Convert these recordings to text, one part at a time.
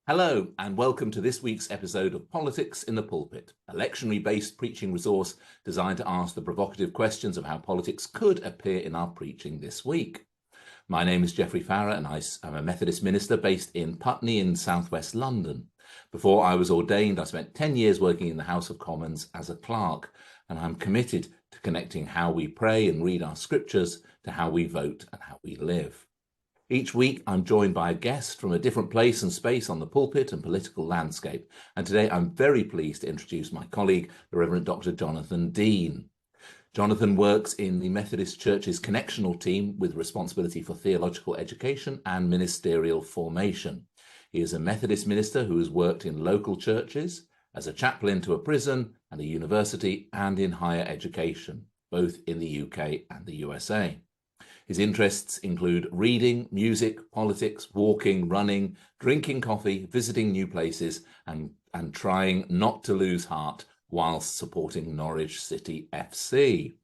Hello, and welcome to this week's episode of Politics in the Pulpit, a lectionary-based preaching resource designed to ask the provocative questions of how politics could appear in our preaching this week. My name is Geoffrey and I'm a Methodist minister based in Putney in southwest London. Before I was ordained, I spent 10 years working in the House of Commons as a clerk, and I'm committed to connecting how we pray and read our scriptures to how we vote and how we live. Each week, I'm joined by a guest from a different place and space on the pulpit and political landscape. And today, I'm very pleased to introduce my colleague, the Reverend Dr. Jonathan Dean. Jonathan works in the Methodist Church's Connexional team with responsibility for theological education and ministerial formation. He is a Methodist minister who has worked in local churches, as a chaplain to a prison and a university, and in higher education, both in the UK and the USA. His interests include reading, music, politics, walking, running, drinking coffee, visiting new places, and trying not to lose heart whilst supporting Norwich City FC.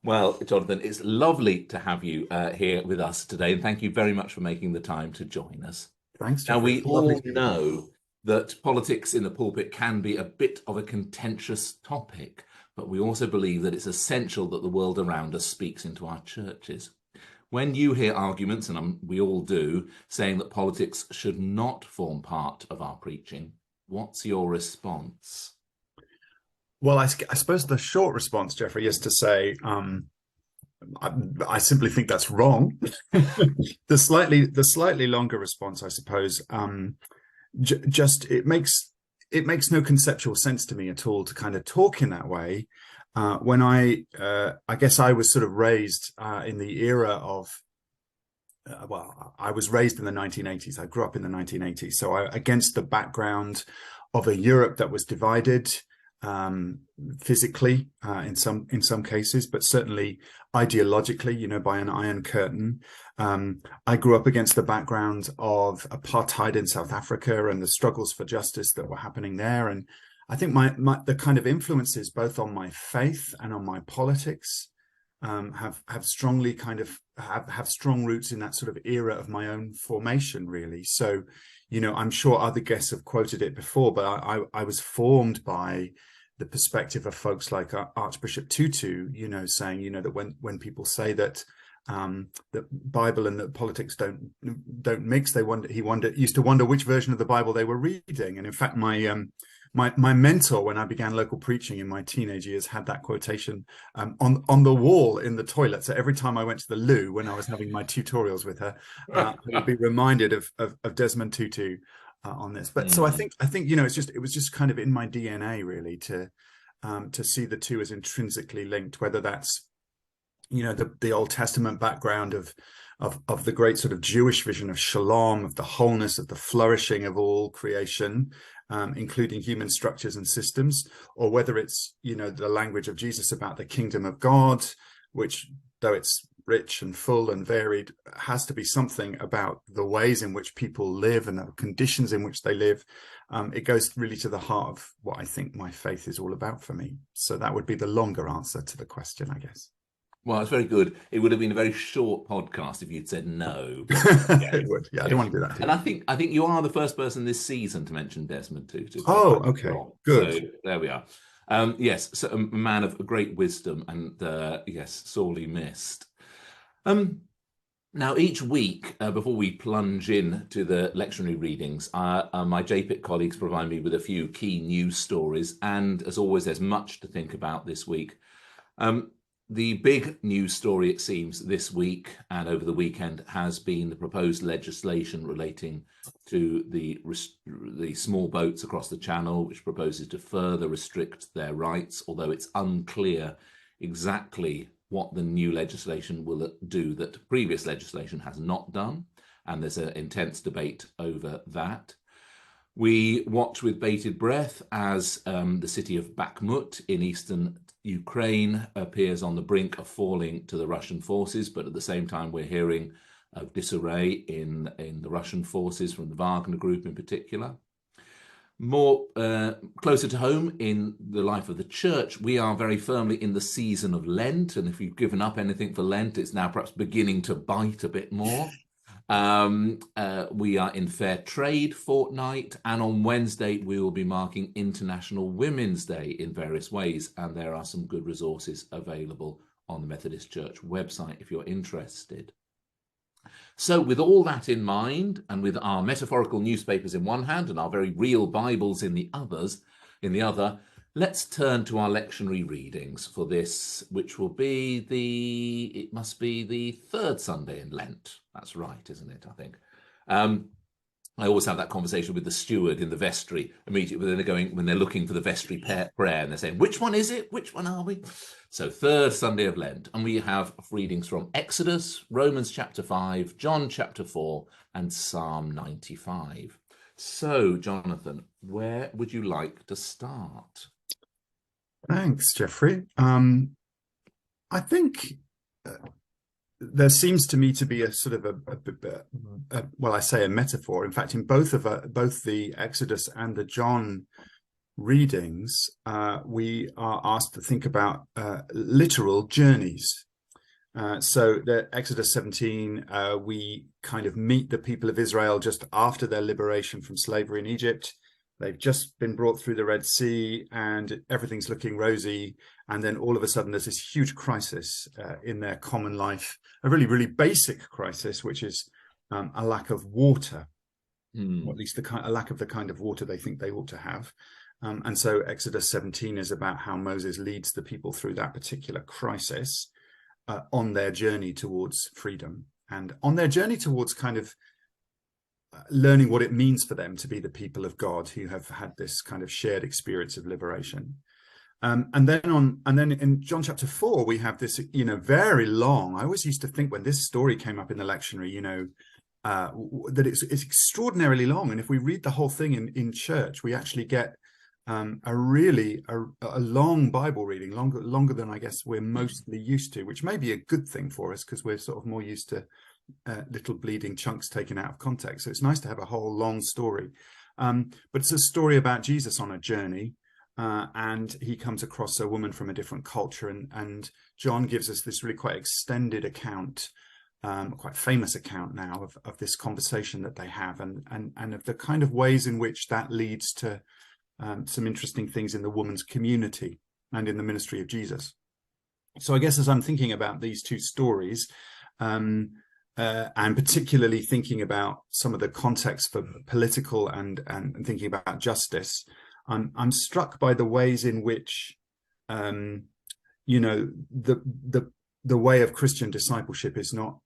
Well, Jonathan, it's lovely to have you here with us today, and thank you very much for making the time to join us. Thanks, Now, we all know that politics in the pulpit can be a bit of a contentious topic, but we also believe that it's essential that the world around us speaks into our churches. When you hear arguments, and we all do, saying that politics should not form part of our preaching, what's your response? Well, I suppose the short response, Geoffrey, is to say, I simply think that's wrong. The slightly longer response, I suppose, just it makes no conceptual sense to me at all to kind of talk in that way. When I guess I was sort of raised in the era of, I was raised in the 1980s. I grew up in the 1980s. So against the background of a Europe that was divided physically in some cases, but certainly ideologically, by an iron curtain. I grew up against the background of apartheid in South Africa and the struggles for justice that were happening there. And I think the kind of influences both on my faith and on my politics have strongly kind of have strong roots in that sort of era of my own formation, really. So, I'm sure other guests have quoted it before, but I was formed by the perspective of folks like Archbishop Tutu, saying, that when people say that the Bible and the politics don't mix, he used to wonder which version of the Bible they were reading. And in fact, my mentor, when I began local preaching in my teenage years, had that quotation on the wall in the toilet. So every time I went to the loo when I was having my tutorials with her, I would be reminded of Desmond Tutu on this. But so I think it was just kind of in my DNA, really, to see the two as intrinsically linked, whether that's the Old Testament background of the great sort of Jewish vision of shalom, of the wholeness, of the flourishing of all creation, including human structures and systems, or whether it's the language of Jesus about the kingdom of God, which, though it's rich and full and varied, has to be something about the ways in which people live and the conditions in which they live. It goes really to the heart of what I think my faith is all about for me. So that would be the longer answer to the question, I guess. Well, it's very good. It would have been a very short podcast if you'd said no. Yeah, it would. Yeah, I don't want to do that. And I think you are the first person this season to mention Desmond Tutu. Oh, okay, good. So there we are. Yes, so a man of great wisdom and yes, sorely missed. Now, each week, before we plunge into the lectionary readings, my JPIT colleagues provide me with a few key news stories, and as always, there's much to think about this week. The big news story, it seems, this week and over the weekend has been the proposed legislation relating to the small boats across the Channel, which proposes to further restrict their rights, although it's unclear exactly what the new legislation will do that previous legislation has not done, and there's an intense debate over that. We watch with bated breath as the city of Bakhmut in eastern Ukraine appears on the brink of falling to the Russian forces, but at the same time we're hearing of disarray in the Russian forces from the Wagner group in particular. More closer to home in the life of the church, we are very firmly in the season of Lent, and if you've given up anything for Lent, it's now perhaps beginning to bite a bit more. We are in Fair Trade fortnight, and on Wednesday we will be marking International Women's Day in various ways, and there are some good resources available on the Methodist Church website if you're interested. So with all that in mind, and with our metaphorical newspapers in one hand and our very real Bibles in the other, let's turn to our lectionary readings for this, which will be it must be the third Sunday in Lent. That's right, isn't it, I think? I always have that conversation with the steward in the vestry immediately when they're looking for the vestry prayer, and they're saying, which one is it? Which one are we? So third Sunday of Lent, and we have readings from Exodus, Romans chapter 5, John chapter 4, and Psalm 95. So, Jonathan, where would you like to start? Thanks, Geoffrey. I think there seems to me to be a sort of a metaphor. In fact, in both the Exodus and the John readings, we are asked to think about literal journeys. So the Exodus 17, we kind of meet the people of Israel just after their liberation from slavery in Egypt. They've just been brought through the Red Sea and everything's looking rosy. And then all of a sudden there's this huge crisis in their common life, a really, really basic crisis, which is a lack of water, or at least a lack of the kind of water they think they ought to have. And so Exodus 17 is about how Moses leads the people through that particular crisis on their journey towards freedom and on their journey towards kind of learning what it means for them to be the people of God who have had this kind of shared experience of liberation. And then in John chapter 4, we have this, very long. I always used to think when this story came up in the lectionary, that it's extraordinarily long. And if we read the whole thing in church, we actually get a long Bible reading, longer than I guess we're mostly used to, which may be a good thing for us because we're sort of more used to little bleeding chunks taken out of context. So it's nice to have a whole long story. But it's a story about Jesus on a journey, and he comes across a woman from a different culture, and John gives us this really quite extended account, quite famous account now of this conversation that they have, and of the kind of ways in which that leads to some interesting things in the woman's community and in the ministry of Jesus. So I guess as I'm thinking about these two stories, and particularly thinking about some of the context for political and thinking about justice, I'm struck by the ways in which, the way of Christian discipleship is not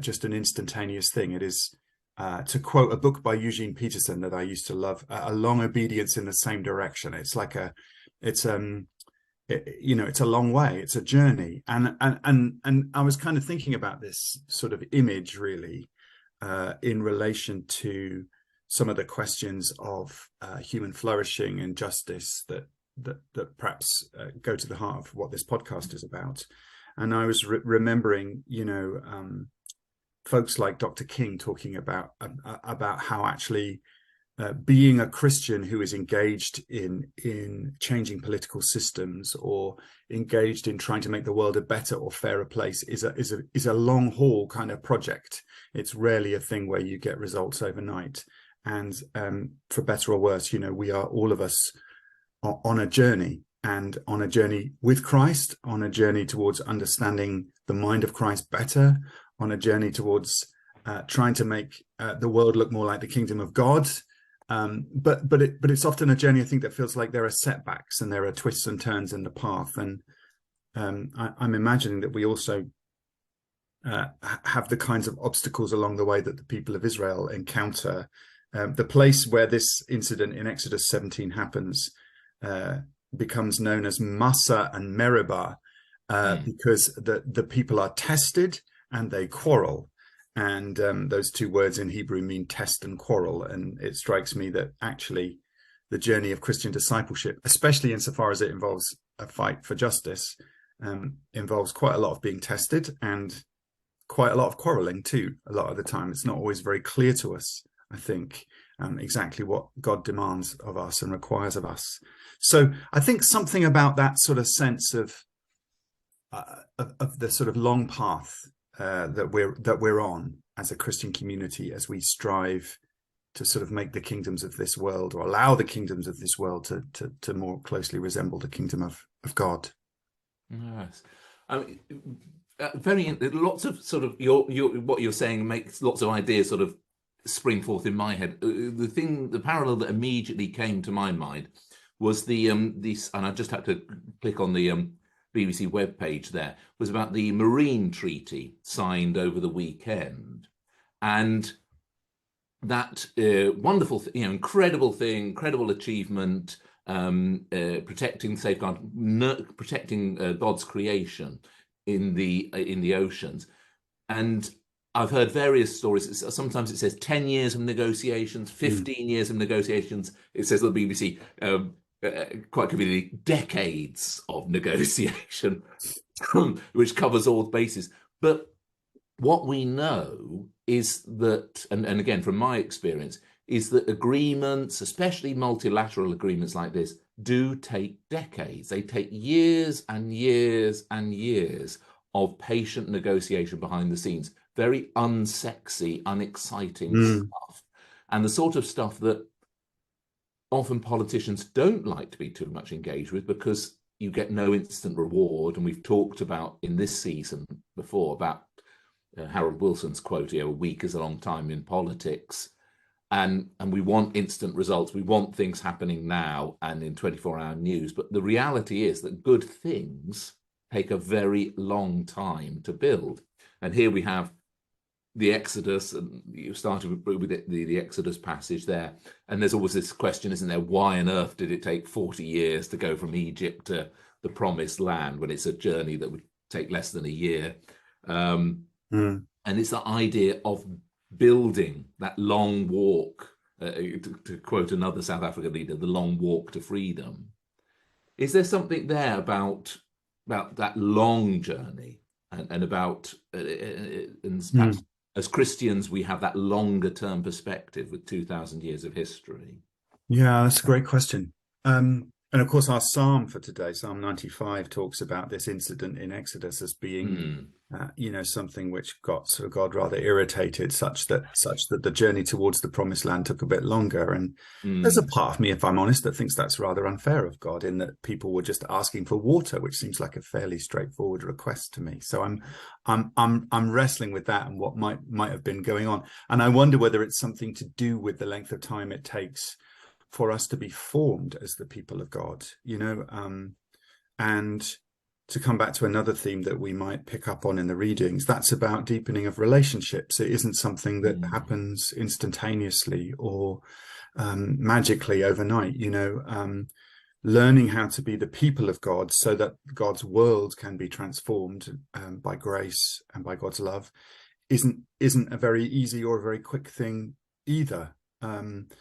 just an instantaneous thing. It is, to quote a book by Eugene Peterson that I used to love, a long obedience in the same direction. It's like it's a long way. It's a journey, and I was kind of thinking about this sort of image really in relation to some of the questions of human flourishing and justice that perhaps go to the heart of what this podcast is about. And I was remembering, folks like Dr. King talking about how actually being a Christian who is engaged in changing political systems or engaged in trying to make the world a better or fairer place is a long haul kind of project. It's rarely a thing where you get results overnight. And for better or worse, we are all of us on a journey, and on a journey with Christ, on a journey towards understanding the mind of Christ better, on a journey towards trying to make the world look more like the kingdom of God. But it's often a journey, I think, that feels like there are setbacks and there are twists and turns in the path. And I'm imagining that we also have the kinds of obstacles along the way that the people of Israel encounter. The place where this incident in Exodus 17 happens becomes known as Massa and Meribah, because the people are tested and they quarrel. And those two words in Hebrew mean test and quarrel. And it strikes me that actually the journey of Christian discipleship, especially insofar as it involves a fight for justice, involves quite a lot of being tested and quite a lot of quarreling too. A lot of the time, it's not always very clear to us, I think, exactly what God demands of us and requires of us. So I think something about that sort of sense of the sort of long path that we're on, as a Christian community as we strive to sort of make the kingdoms of this world, or allow the kingdoms of this world to more closely resemble the kingdom of God. Yes. I mean, very lots of sort of your what you're saying makes lots of ideas sort of spring forth in my head. The parallel that immediately came to my mind was this, and I just had to click on the BBC webpage there, was about the Marine Treaty signed over the weekend, and that wonderful, incredible thing, incredible achievement, protecting, protecting God's creation in the oceans. And I've heard various stories. Sometimes it says 10 years of negotiations, 15 years of negotiations. It says on the BBC, quite conveniently, decades of negotiation, which covers all bases. But what we know is that, and again, from my experience, is that agreements, especially multilateral agreements like this, do take decades. They take years and years and years of patient negotiation behind the scenes. Very unsexy, unexciting stuff. And the sort of stuff that often politicians don't like to be too much engaged with, because you get no instant reward. And we've talked about in this season before about Harold Wilson's quote, a week is a long time in politics. And we want instant results. We want things happening now and in 24-hour news. But the reality is that good things take a very long time to build. And here we have the Exodus, and you started with the Exodus passage there. And there's always this question, isn't there? Why on earth did it take 40 years to go from Egypt to the promised land when it's a journey that would take less than a year? And it's the idea of building that long walk, to quote another South African leader, the long walk to freedom. Is there something there about that long journey, and about, and perhaps as Christians, we have that longer term perspective with 2,000 years of history? Yeah, that's a great question. And of course, our psalm for today, Psalm 95, talks about this incident in Exodus as being, something which got sort of God rather irritated, such that the journey towards the promised land took a bit longer. And there's a part of me, if I'm honest, that thinks that's rather unfair of God, in that people were just asking for water, which seems like a fairly straightforward request to me. So I'm wrestling with that and what might have been going on. And I wonder whether it's something to do with the length of time it takes for us to be formed as the people of God, and to come back to another theme that we might pick up on in the readings, that's about deepening of relationships. It isn't something that happens instantaneously or magically overnight, learning how to be the people of God so that God's world can be transformed by grace and by God's love isn't a very easy or a very quick thing either. And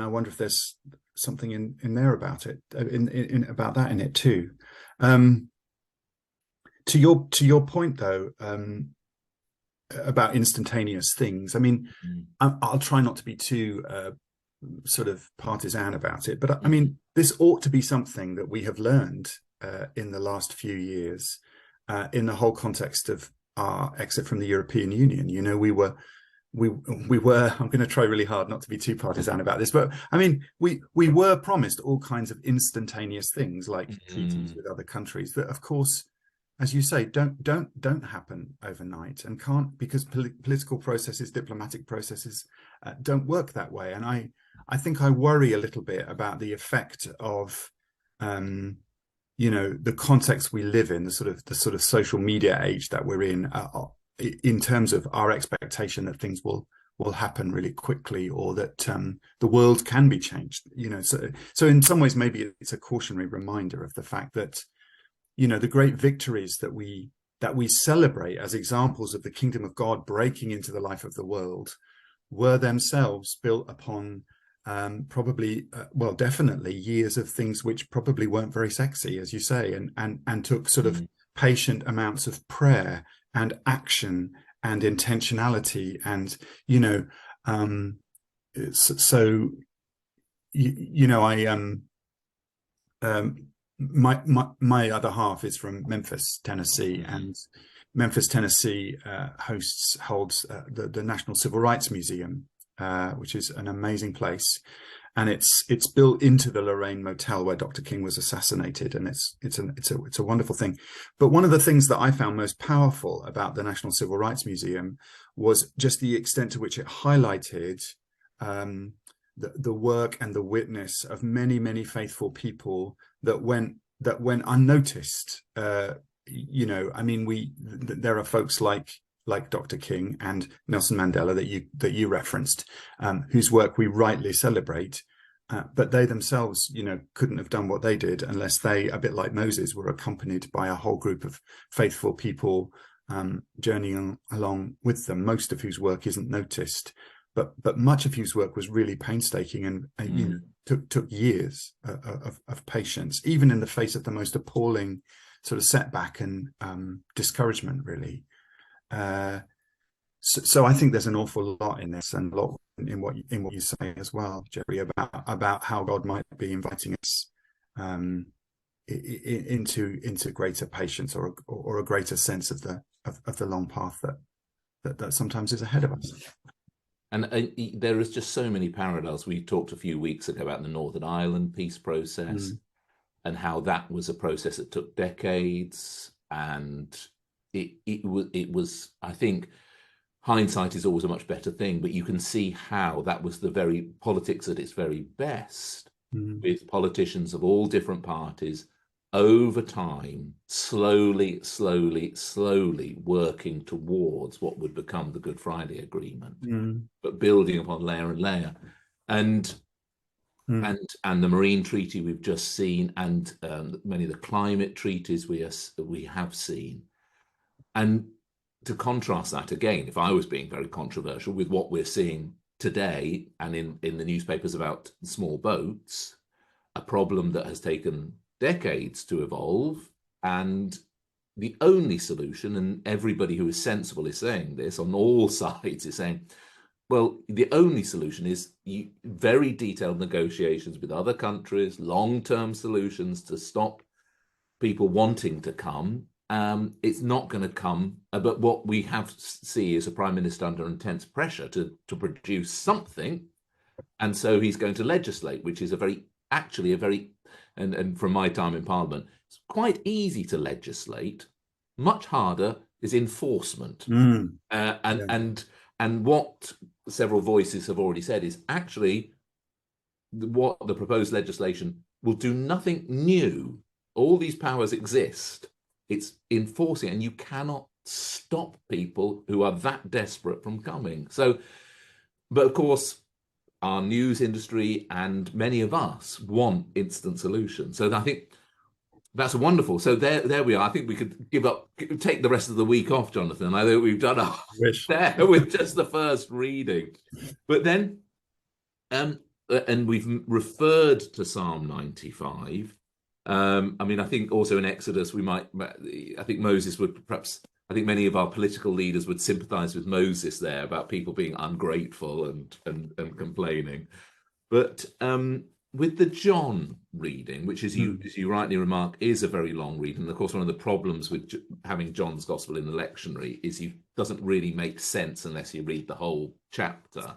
I wonder if there's something in there about it, about that in it too. To your point though, about instantaneous things. I mean, I'll try not to be too sort of partisan about it, but I mean, this ought to be something that we have learned in the last few years, in the whole context of our exit from the European Union. We were, I'm going to try really hard not to be too partisan about this, but I mean, we were promised all kinds of instantaneous things like treaties with other countries that, of course, as you say, don't happen overnight, and can't, because political processes, diplomatic processes don't work that way. And I think I worry a little bit about the effect of the context we live in, the sort of social media age that we're in terms of our expectation that things will happen really quickly, or that the world can be changed. So in some ways, maybe it's a cautionary reminder of the fact that the great victories that we celebrate as examples of the kingdom of God breaking into the life of the world were themselves built upon definitely years of things which probably weren't very sexy, as you say, and took sort of patient amounts of prayer and action and intentionality. And my other half is from Memphis, Tennessee, and Memphis, Tennessee holds the National Civil Rights Museum, which is an amazing place. And it's built into the Lorraine Motel where Dr. King was assassinated, and it's a wonderful thing. But one of the things that I found most powerful about the National Civil Rights Museum was just the extent to which it highlighted the work and the witness of many, many faithful people that went unnoticed. You know, I mean, there are folks like Dr. King and Nelson Mandela that you referenced, whose work we rightly celebrate, but they themselves, you know, couldn't have done what they did unless they, a bit like Moses, were accompanied by a whole group of faithful people journeying along with them, most of whose work isn't noticed, but much of whose work was really painstaking and you know, took years of patience, even in the face of the most appalling sort of setback and discouragement, really. So I think there's an awful lot in this, and a lot in what you say as well, Geoffrey, about how God might be inviting us into greater patience or a greater sense of the long path that sometimes is ahead of us. And there is just so many parallels. We talked a few weeks ago about the Northern Ireland peace process and how that was a process that took decades, and it was, I think, hindsight is always a much better thing, but you can see how that was the very politics at its very best, with politicians of all different parties over time, slowly working towards what would become the Good Friday Agreement, but building upon layer and layer. And the Marine Treaty we've just seen, and many of the climate treaties we have seen. And to contrast that again, if I was being very controversial, with what we're seeing today and in the newspapers about small boats, a problem that has taken decades to evolve, and the only solution, and everybody who is sensible is saying this on all sides, is saying, well, the only solution is very detailed negotiations with other countries, long-term solutions to stop people wanting to come. It's not going to come, but what we have see is a prime minister under intense pressure to produce something, and so he's going to legislate, which is actually a very, and from my time in Parliament, it's quite easy to legislate. Much harder is enforcement. And what several voices have already said is actually what the proposed legislation will do nothing new. All these powers exist. It's enforcing, and you cannot stop people who are that desperate from coming. So, but of course, our news industry and many of us want instant solutions. So I think that's wonderful. So there we are. I think we could take the rest of the week off, Jonathan. I think we've done our there with just the first reading. But then, and we've referred to Psalm 95. I mean, I think also in Exodus, I think Moses would perhaps, I think many of our political leaders would sympathize with Moses there about people being ungrateful and complaining. But with the John reading, which as you rightly remark, is a very long reading. And of course, one of the problems with having John's Gospel in the lectionary is it doesn't really make sense unless you read the whole chapter,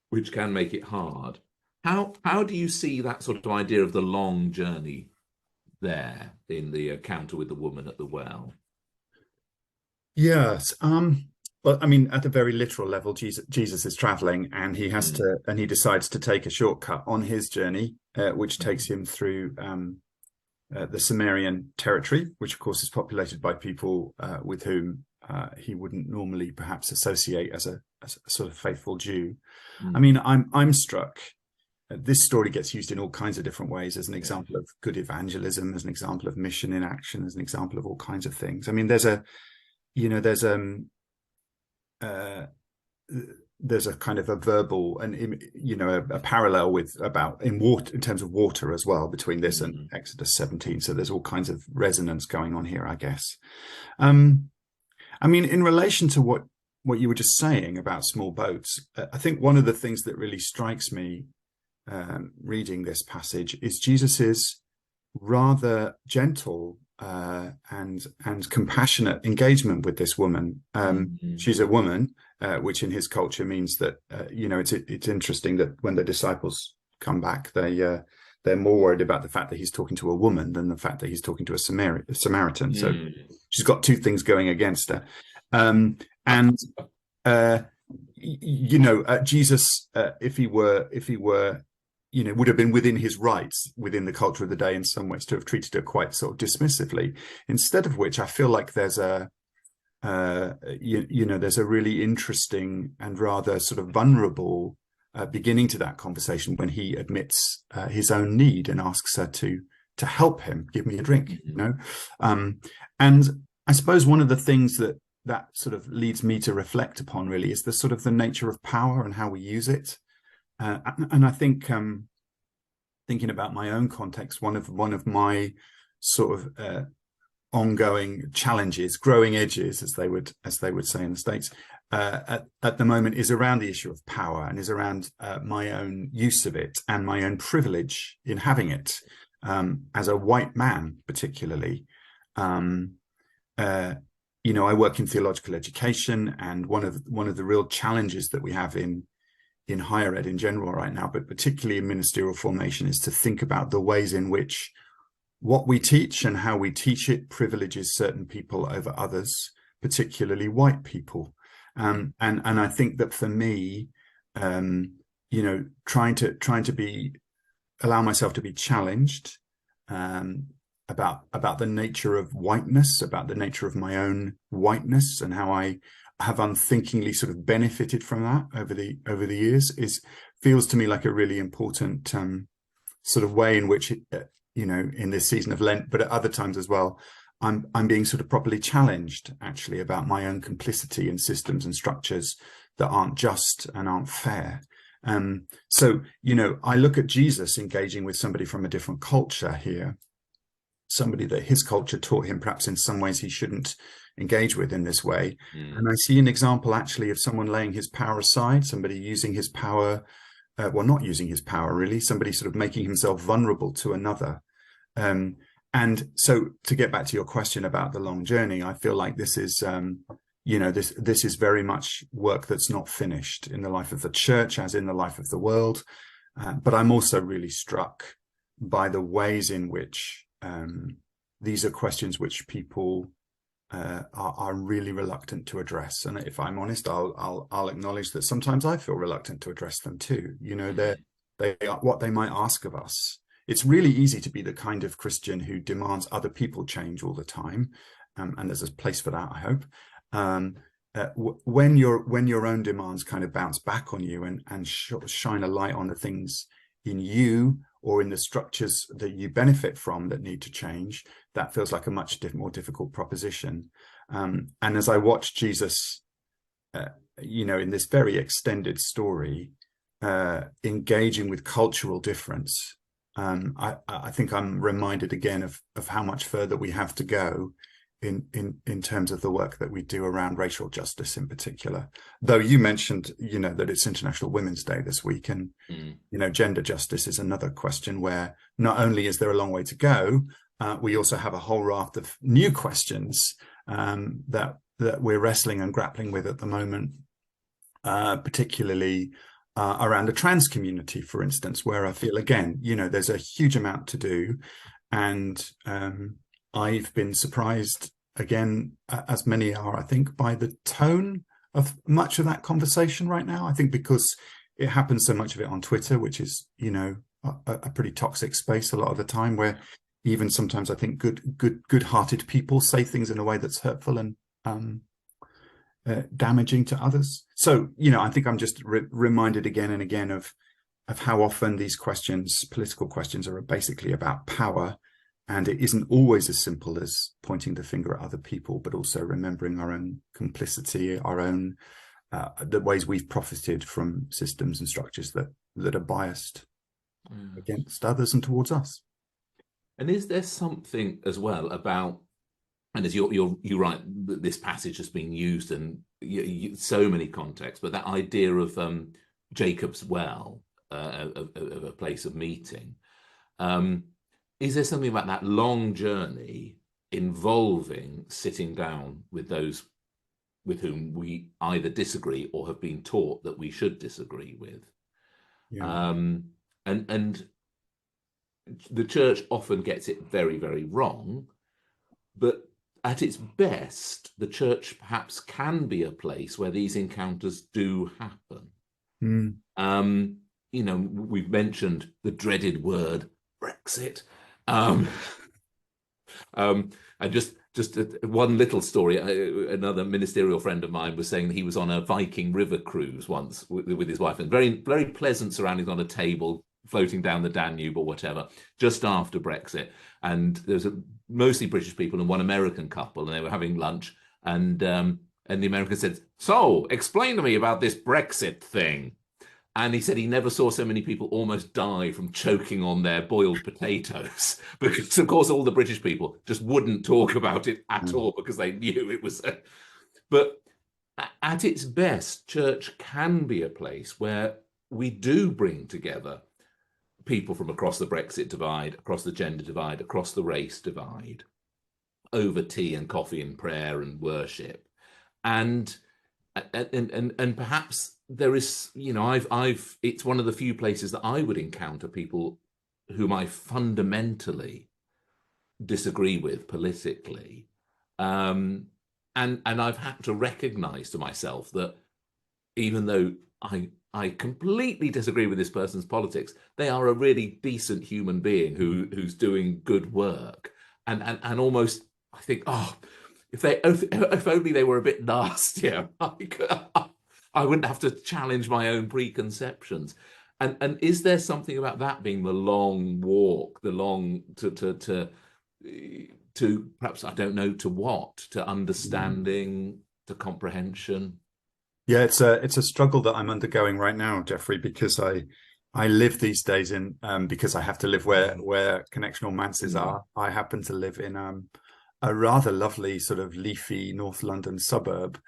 which can make it hard. How do you see that sort of idea of the long journey there in the encounter with the woman at the well? Yes. Well, I mean, at a very literal level, Jesus is traveling, and he has to, and he decides to take a shortcut on his journey, which takes him through the Sumerian territory, which of course is populated by people with whom he wouldn't normally perhaps associate as a sort of faithful Jew. I mean, I'm struck. This story gets used in all kinds of different ways as an example of good evangelism, as an example of mission in action, as an example of all kinds of things. I mean, there's a kind of a verbal and a parallel with in terms of water as well between this and Exodus 17. So there's all kinds of resonance going on here, I guess. I mean, in relation to what you were just saying about small boats, I think one of the things that really strikes me reading this passage is Jesus's rather gentle and compassionate engagement with this woman. She's a woman, which in his culture means that it's interesting that when the disciples come back, they're more worried about the fact that he's talking to a woman than the fact that he's talking to a Samaritan. So she's got two things going against her. Jesus, if he were, would have been within his rights within the culture of the day in some ways to have treated her quite sort of dismissively. Instead of which, I feel like there's a really interesting and rather sort of vulnerable beginning to that conversation when he admits his own need and asks her to help him, give me a drink, and I suppose one of the things that sort of leads me to reflect upon really is the sort of the nature of power and how we use it. And I think thinking about my own context, one of my sort of ongoing challenges, growing edges, as they would say in the States, at the moment is around the issue of power and is around my own use of it and my own privilege in having it, as a white man, particularly. I work in theological education, and one of the real challenges that we have in higher ed in general right now, but particularly in ministerial formation, is to think about the ways in which what we teach and how we teach it privileges certain people over others, particularly white people. And I think that for me, trying to allow myself to be challenged about the nature of whiteness, about the nature of my own whiteness, and how I have unthinkingly sort of benefited from that over the years, feels to me like a really important sort of way in which in this season of Lent, but at other times as well, I'm being sort of properly challenged actually about my own complicity in systems and structures that aren't just and aren't fair. So I look at Jesus engaging with somebody from a different culture here, somebody that his culture taught him perhaps in some ways he shouldn't engage with in this way. And I see an example actually of someone laying his power aside, somebody using his power, not using his power really, somebody sort of making himself vulnerable to another. And so to get back to your question about the long journey, I feel like this is, this is very much work that's not finished in the life of the church as in the life of the world. But I'm also really struck by the ways in which these are questions which people are really reluctant to address. And if I'm honest, I'll acknowledge that sometimes I feel reluctant to address them too. They are what they might ask of us. It's really easy to be the kind of Christian who demands other people change all the time, and there's a place for that, I hope. When your own demands kind of bounce back on you and shine a light on the things in you or in the structures that you benefit from that need to change, that feels like a much more difficult proposition. And as I watch Jesus, in this very extended story, engaging with cultural difference, I think I'm reminded again of how much further we have to go in terms of the work that we do around racial justice in particular. Though you mentioned, that it's International Women's Day this week, and gender justice is another question where not only is there a long way to go, we also have a whole raft of new questions that we're wrestling and grappling with at the moment, particularly around the trans community, for instance, where I feel again, there's a huge amount to do, and I've been surprised again, as many are, I think, by the tone of much of that conversation right now. I think because it happens so much of it on Twitter, which is, a pretty toxic space a lot of the time, where even sometimes I think good-hearted people say things in a way that's hurtful and damaging to others. So, I think I'm just reminded again and again of how often these questions, political questions, are basically about power. And it isn't always as simple as pointing the finger at other people, but also remembering our own complicity, our own the ways we've profited from systems and structures that are biased against others and towards us. And is there something as well about, and as you're right, this passage has been used in so many contexts, but that idea of Jacob's well, of a place of meeting. Is there something about that long journey involving sitting down with those with whom we either disagree or have been taught that we should disagree with. Yeah. And the church often gets it very, very wrong, but at its best, the church perhaps can be a place where these encounters do happen. You know, we've mentioned the dreaded word Brexit. And just one little story. Another ministerial friend of mine was saying that he was on a Viking river cruise once with his wife, and very, very pleasant surroundings on a table floating down the Danube or whatever, just after Brexit. And there was mostly British people and one American couple, and they were having lunch. And the American said, "So, explain to me about this Brexit thing." And he said he never saw so many people almost die from choking on their boiled potatoes, because, of course, all the British people just wouldn't talk about it at all because they knew it was. But at its best, church can be a place where we do bring together people from across the Brexit divide, across the gender divide, across the race divide, over tea and coffee and prayer and worship. And perhaps there is, you know, it's one of the few places that I would encounter people whom I fundamentally disagree with politically. And I've had to recognize to myself that even though I completely disagree with this person's politics, they are a really decent human being who's doing good work. And almost, I think, oh, if only they were a bit nastier, I wouldn't have to challenge my own preconceptions. And is there something about that being the long walk, the long to perhaps, I don't know, to what, to understanding, to comprehension? Yeah, it's a struggle that I'm undergoing right now, Geoffrey, because I live these days in because I have to live where connectional manses are. I happen to live in a rather lovely sort of leafy North London suburb,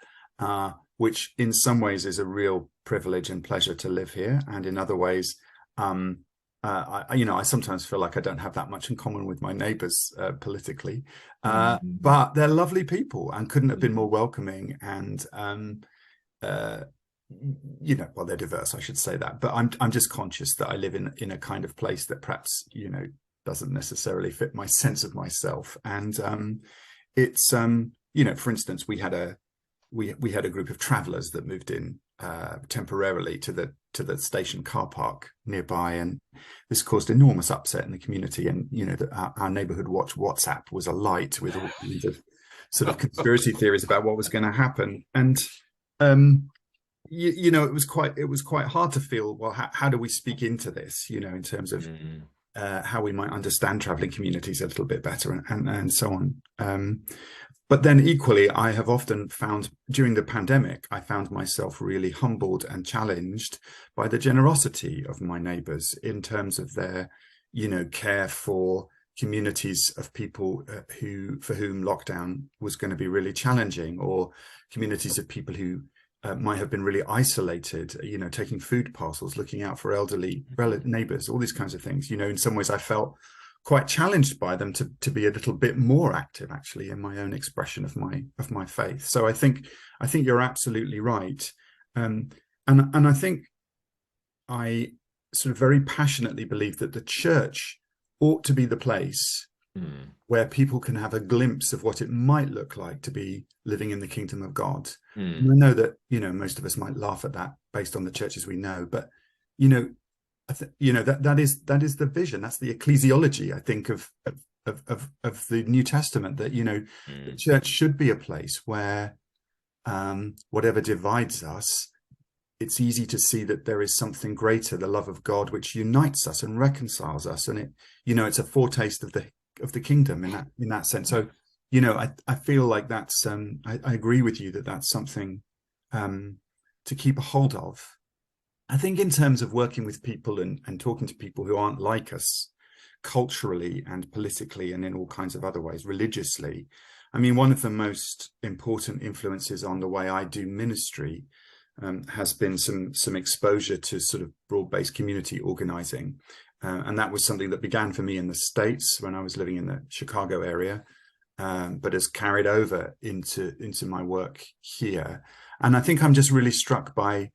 which in some ways is a real privilege and pleasure to live here, and in other ways, I sometimes feel like I don't have that much in common with my neighbours politically, but they're lovely people and couldn't have been more welcoming. And well, they're diverse, I should say that, but I'm just conscious that I live in a kind of place that perhaps, doesn't necessarily fit my sense of myself. And it's for instance, we had a group of travellers that moved in temporarily to the station car park nearby, and this caused enormous upset in the community. And our neighbourhood watch WhatsApp was alight with all kinds of sort of conspiracy theories about what was going to happen. And it was quite hard to feel, well, how do we speak into this, in terms of how we might understand traveling communities a little bit better, and so on. But then equally, I have often found during the pandemic, I found myself really humbled and challenged by the generosity of my neighbours in terms of their, care for communities of people for whom lockdown was going to be really challenging, or communities of people who might have been really isolated, taking food parcels, looking out for elderly neighbours, all these kinds of things. In some ways I felt quite challenged by them to be a little bit more active, actually, in my own expression of my faith. So I think you're absolutely right, and I think I sort of very passionately believe that the church ought to be the place where people can have a glimpse of what it might look like to be living in the kingdom of God. And I know that most of us might laugh at that based on the churches we know, but that is the vision. That's the ecclesiology, I think, of the New Testament, that the church should be a place where whatever divides us, it's easy to see that there is something greater, the love of God, which unites us and reconciles us, and it's a foretaste of the kingdom in that sense. So I feel like that's I agree with you that that's something to keep a hold of. I think in terms of working with people and talking to people who aren't like us culturally and politically and in all kinds of other ways, religiously, I mean, one of the most important influences on the way I do ministry has been some exposure to sort of broad-based community organizing. And that was something that began for me in the States when I was living in the Chicago area. but has carried over into my work here. And I think I'm just really struck by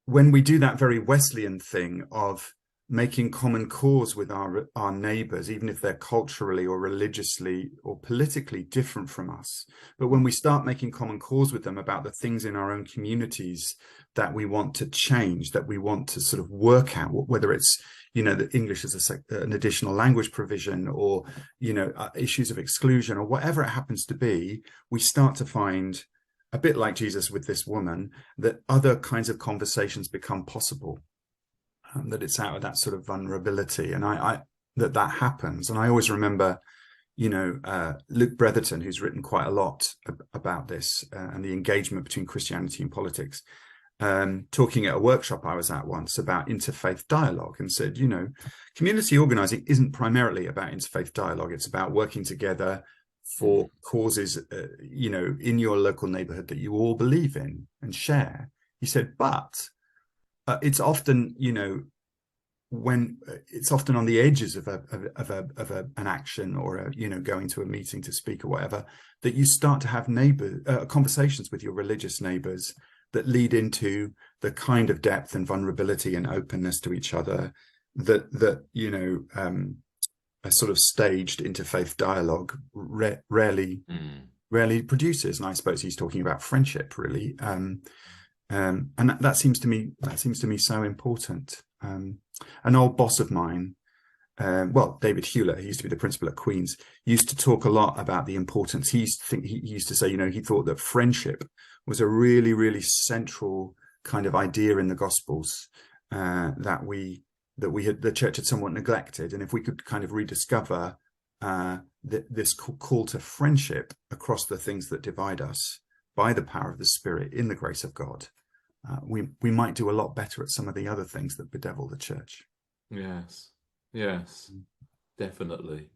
when we do that very Wesleyan thing of making common cause with our neighbors, even if they're culturally or religiously or politically different from us. But when we start making common cause with them about the things in our own communities that we want to change, that we want to sort of work out, whether it's, that English is an additional language provision, or, issues of exclusion, or whatever it happens to be, we start to find, a bit like Jesus with this woman, that other kinds of conversations become possible. That it's out of that sort of vulnerability, and that happens. And I always remember, Luke Bretherton, who's written quite a lot about this and the engagement between Christianity and politics, talking at a workshop I was at once about interfaith dialogue, and said, community organizing isn't primarily about interfaith dialogue. It's about working together for causes, in your local neighborhood that you all believe in and share. He said, but it's often, when it's often on the edges of an action, or going to a meeting to speak or whatever, that you start to have conversations with your religious neighbors that lead into the kind of depth and vulnerability and openness to each other that a sort of staged interfaith dialogue rarely produces. And I suppose he's talking about friendship, really. And that seems to me so important. An old boss of mine, David Hewlett, he used to be the principal at Queen's, used to talk a lot about the importance. He used to say, he thought that friendship was a really, really central kind of idea in the Gospels, that the church had somewhat neglected. And if we could kind of rediscover this call to friendship across the things that divide us by the power of the Spirit in the grace of God, we might do a lot better at some of the other things that bedevil the church. Yes, definitely.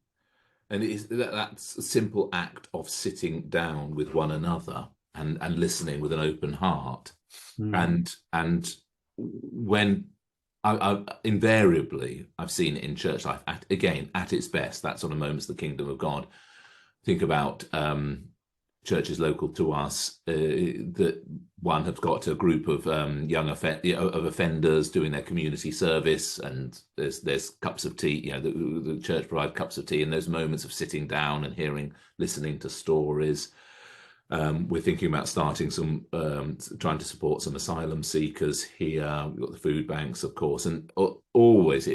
And that's a simple act of sitting down with one another and listening with an open heart. And when I invariably, I've seen it in church life, at its best, that sort of moments of the kingdom of God. Think about churches local to us, that one have got a group of young offenders doing their community service, and there's cups of tea. The church provide cups of tea, and those moments of sitting down and listening to stories. We're thinking about starting trying to support some asylum seekers here. We've got the food banks, of course, and always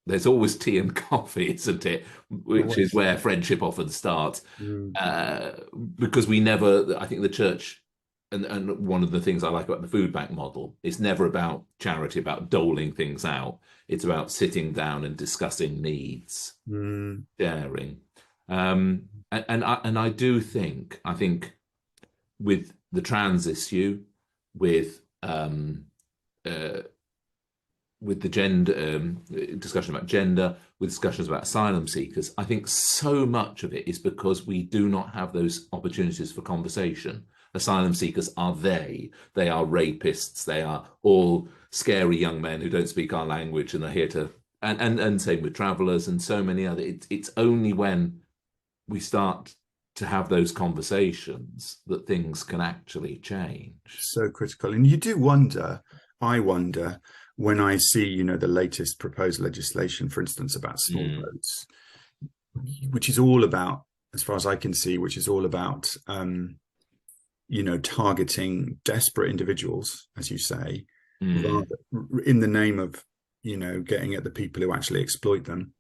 there's always tea and coffee, isn't it? Which is where friendship often starts. Because I think the church, and one of the things I like about the food bank model, it's never about charity, about doling things out. It's about sitting down and discussing needs, sharing. And I do think, with the trans issue, with the gender discussion about gender, with discussions about asylum seekers, I think so much of it is because we do not have those opportunities for conversation. Asylum seekers are they are rapists, they are all scary young men who don't speak our language, and are here to, and same with travelers and so many other. It's only when we start to have those conversations that things can actually change. So critical. And you do wonder, I wonder, when I see, the latest proposed legislation, for instance, about small boats, which is all about, as far as I can see, targeting desperate individuals, as you say, rather, in the name of, getting at the people who actually exploit them.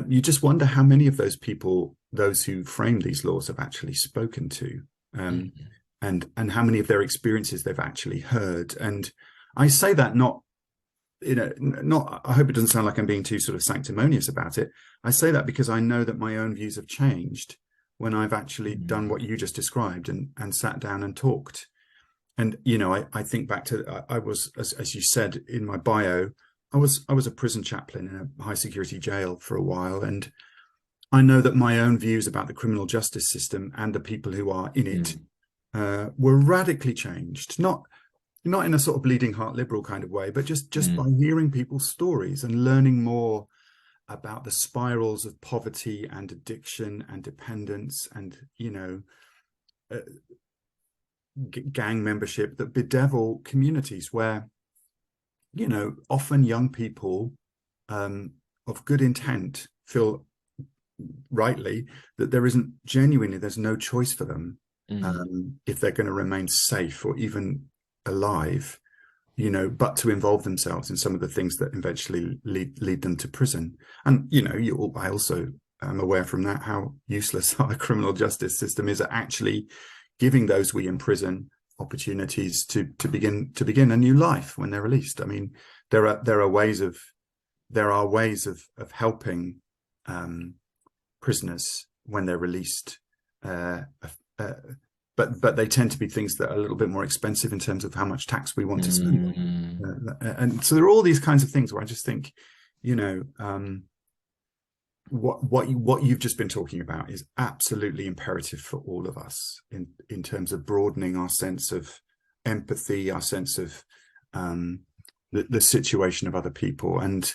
You just wonder how many of those people, those who frame these laws, have actually spoken to, and how many of their experiences they've actually heard. And I say that not, I hope it doesn't sound like I'm being too sort of sanctimonious about it. I say that because I know that my own views have changed when I've actually done what you just described and sat down and talked. And, I think back to, I was, as you said in my bio, I was a prison chaplain in a high security jail for a while. And I know that my own views about the criminal justice system and the people who are in it were radically changed, not in a sort of bleeding heart liberal kind of way, but just by hearing people's stories and learning more about the spirals of poverty and addiction and dependence and, gang membership that bedevil communities where, often young people of good intent feel rightly that there's no choice for them if they're going to remain safe or even alive, but to involve themselves in some of the things that eventually lead them to prison. And, I also am aware from that how useless our criminal justice system is at actually giving those we imprison opportunities to begin a new life when they're released. I mean, there are ways of helping prisoners when they're released, but they tend to be things that are a little bit more expensive in terms of how much tax we want to spend. And so there are all these kinds of things where I just think, what you've just been talking about is absolutely imperative for all of us in terms of broadening our sense of empathy, our sense of the situation of other people. And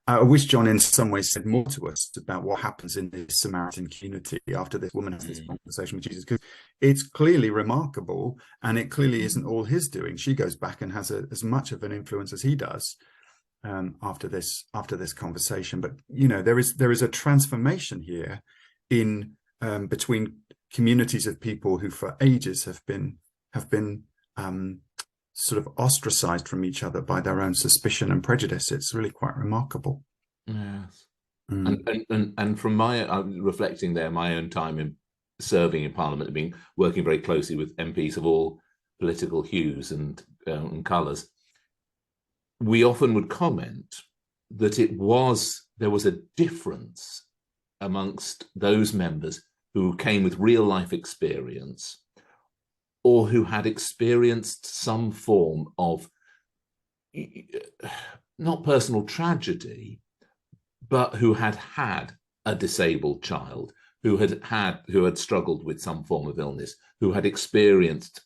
I wish John in some ways said more to us about what happens in this Samaritan community after this woman has this conversation with Jesus, because it's clearly remarkable, and it clearly isn't all his doing. She goes back and has as much of an influence as he does after this conversation. But there is a transformation here in between communities of people who for ages have been sort of ostracized from each other by their own suspicion and prejudice. It's really quite remarkable. Yes. And from my reflecting there, my own time in serving in Parliament, working very closely with MPs of all political hues and colours, we often would comment that there was a difference amongst those members who came with real life experience, or who had experienced some form of not personal tragedy, but who had a disabled child, who had struggled with some form of illness, who had experienced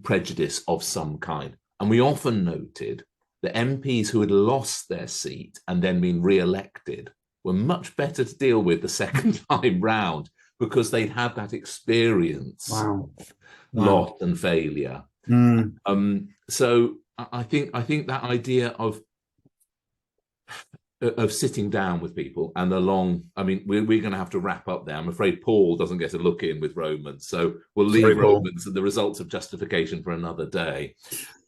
prejudice of some kind. And we often noted that MPs who had lost their seat and then been re-elected were much better to deal with the second time round, because they'd had that experience of loss and failure. So I think that idea of sitting down with people and we're going to have to wrap up there. I'm afraid Paul doesn't get a look in with Romans, so we'll leave Romans and the results of justification for another day.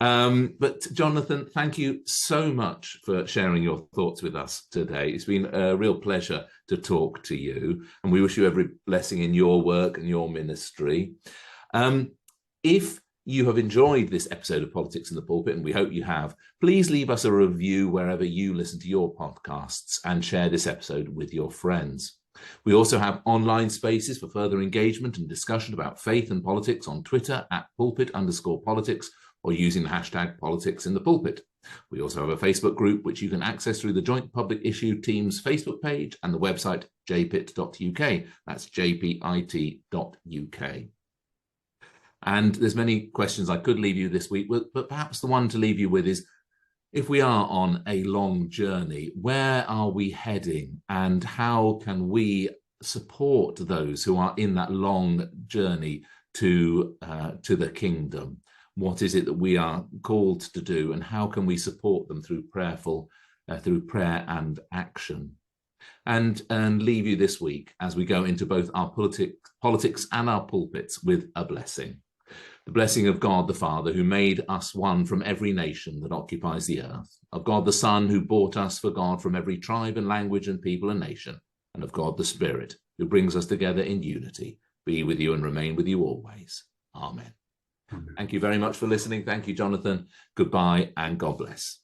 But Jonathan, thank you so much for sharing your thoughts with us today. It's been a real pleasure to talk to you, and we wish you every blessing in your work and your ministry. If you have enjoyed this episode of Politics in the Pulpit, and we hope you have, please leave us a review wherever you listen to your podcasts, and share this episode with your friends. We also have online spaces for further engagement and discussion about faith and politics on Twitter at @pulpit_politics, or using the hashtag Politics in the Pulpit. We also have a Facebook group which you can access through the Joint Public Issue Team's Facebook page and the website jpit.uk. That's jpit.uk. And there's many questions I could leave you this week, but perhaps the one to leave you with is, if we are on a long journey, where are we heading, and how can we support those who are in that long journey to the kingdom? What is it that we are called to do, and how can we support them through prayer and action? And leave you this week as we go into both our politics and our pulpits with a blessing. The blessing of God the Father, who made us one from every nation that occupies the earth, of God the Son, who bought us for God from every tribe and language and people and nation, and of God the Spirit, who brings us together in unity, be with you and remain with you always. Amen. Thank you very much for listening. Thank you, Jonathan. Goodbye and God bless.